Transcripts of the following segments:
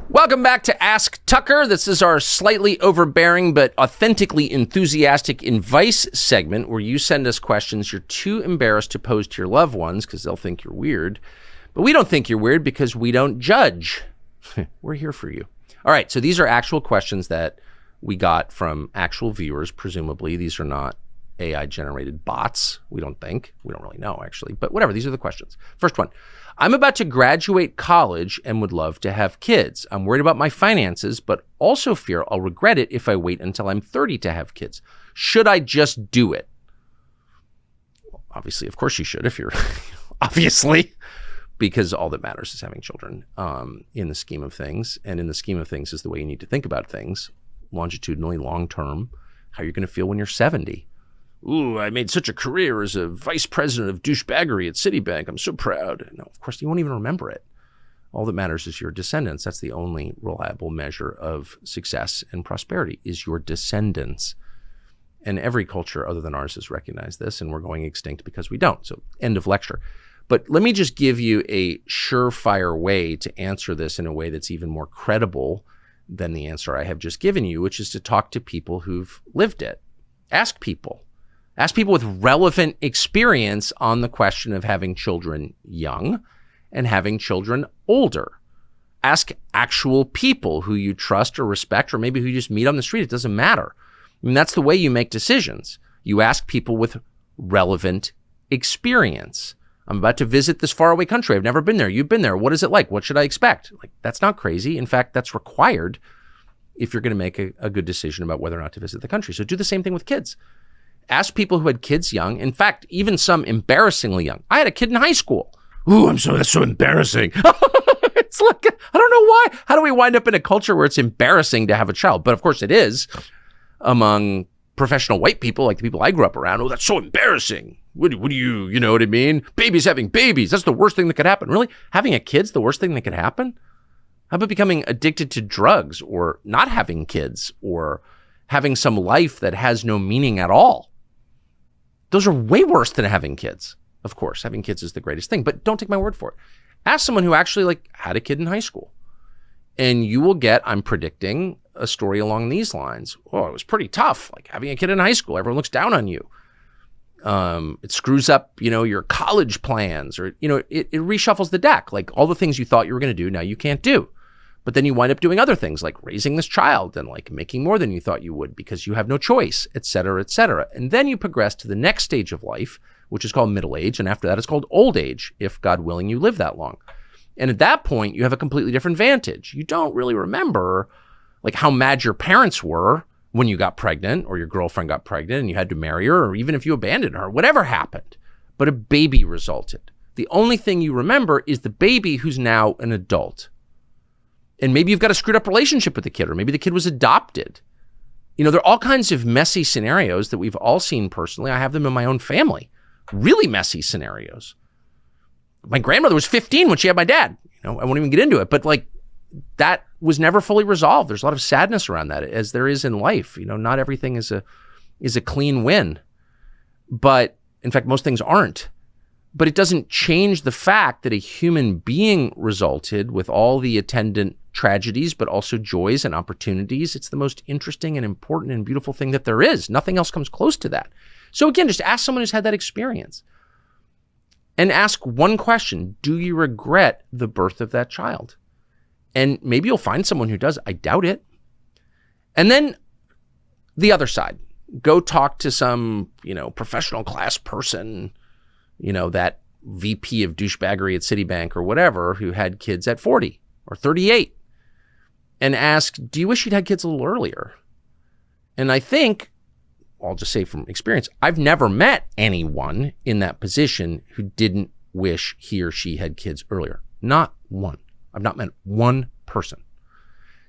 Welcome back to Ask Tucker. This is our slightly overbearing but authentically enthusiastic advice segment where you send us questions you're too embarrassed to pose to your loved ones because they'll think you're weird. But we don't think you're weird because we don't judge. We're here for you. All right, so these are actual questions that we got from actual viewers, presumably. These are not AI-generated bots, we don't think. We don't really know, actually. But whatever, these are the questions. First one. I'm about to graduate college and would love to have kids. I'm worried about my finances, but also fear I'll regret it if I wait until I'm 30 to have kids. Should I just do it? Well, obviously, of course you should if you're, obviously, because all that matters is having children in the scheme of things. And in the scheme of things is the way you need to think about things, longitudinally, long-term, how you're going to feel when you're 70. Ooh, I made such a career as a vice president of douchebaggery at Citibank. I'm so proud. No, of course, you won't even remember it. All that matters is your descendants. That's the only reliable measure of success and prosperity is your descendants. And every culture other than ours has recognized this, and we're going extinct because we don't. So end of lecture. But let me just give you a surefire way to answer this in a way that's even more credible than the answer I have just given you, which is to talk to people who've lived it. Ask people. Ask people with relevant experience on the question of having children young and having children older. Ask actual people who you trust or respect, or maybe who you just meet on the street. It doesn't matter. I mean, that's the way you make decisions. You ask people with relevant experience. I'm about to visit this faraway country. I've never been there. You've been there. What is it like? What should I expect? Like, that's not crazy. In fact, that's required if you're going to make a good decision about whether or not to visit the country. So do the same thing with kids. Ask people who had kids young. In fact, even some embarrassingly young. I had a kid in high school. Ooh, that's so embarrassing. It's like, I don't know why. How do we wind up in a culture where it's embarrassing to have a child? But of course it is among professional white people, like the people I grew up around. Oh, that's so embarrassing. What do you know what I mean? Babies having babies. That's the worst thing that could happen. Really? Having a kid's the worst thing that could happen? How about becoming addicted to drugs or not having kids or having some life that has no meaning at all? Those are way worse than having kids. Of course, having kids is the greatest thing, but don't take my word for it. Ask someone who actually had a kid in high school. And you will get, I'm predicting, a story along these lines. Oh, it was pretty tough. Like having a kid in high school, everyone looks down on you. It screws up, your college plans, or, it reshuffles the deck. Like all the things you thought you were going to do, now you can't do. But then you wind up doing other things like raising this child and like making more than you thought you would because you have no choice, et cetera, et cetera. And then you progress to the next stage of life, which is called middle age. And after that, it's called old age, if God willing, you live that long. And at that point, you have a completely different vantage. You don't really remember like how mad your parents were when you got pregnant or your girlfriend got pregnant and you had to marry her, or even if you abandoned her, whatever happened. But a baby resulted. The only thing you remember is the baby who's now an adult. And maybe you've got a screwed up relationship with the kid, or maybe the kid was adopted. There are all kinds of messy scenarios that we've all seen personally. I have them in my own family. Really messy scenarios. My grandmother was 15 when she had my dad. I won't even get into it, but that was never fully resolved. There's a lot of sadness around that, as there is in life. Not everything is a clean win. But in fact, most things aren't. But it doesn't change the fact that a human being resulted with all the attendant tragedies, but also joys and opportunities. It's the most interesting and important and beautiful thing that there is. Nothing else comes close to that. So again, just ask someone who's had that experience and ask one question. Do you regret the birth of that child? And maybe you'll find someone who does. I doubt it. And then the other side, go talk to some, professional class person, that VP of douchebaggery at Citibank or whatever, who had kids at 40 or 38, and ask, do you wish you'd had kids a little earlier? And I think, I'll just say from experience, I've never met anyone in that position who didn't wish he or she had kids earlier. Not one. I've not met one person.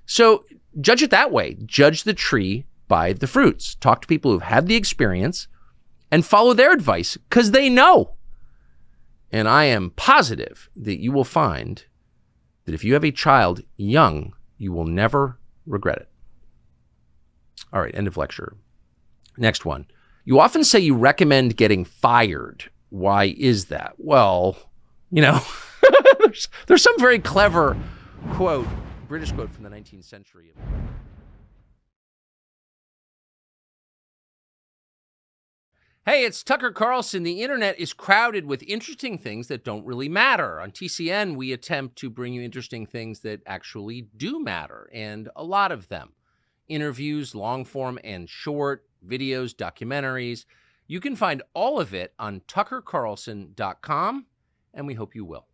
So judge it that way. Judge the tree by the fruits. Talk to people who've had the experience and follow their advice because they know. And I am positive that you will find that if you have a child young, you will never regret it. All right, end of lecture. Next one. You often say you recommend getting fired. Why is that? Well, there's some very clever quote British quote from the 19th century. Hey, it's Tucker Carlson. The internet is crowded with interesting things that don't really matter. On TCN, we attempt to bring you interesting things that actually do matter, and a lot of them. Interviews, long form and short, videos, documentaries. You can find all of it on tuckercarlson.com, and we hope you will.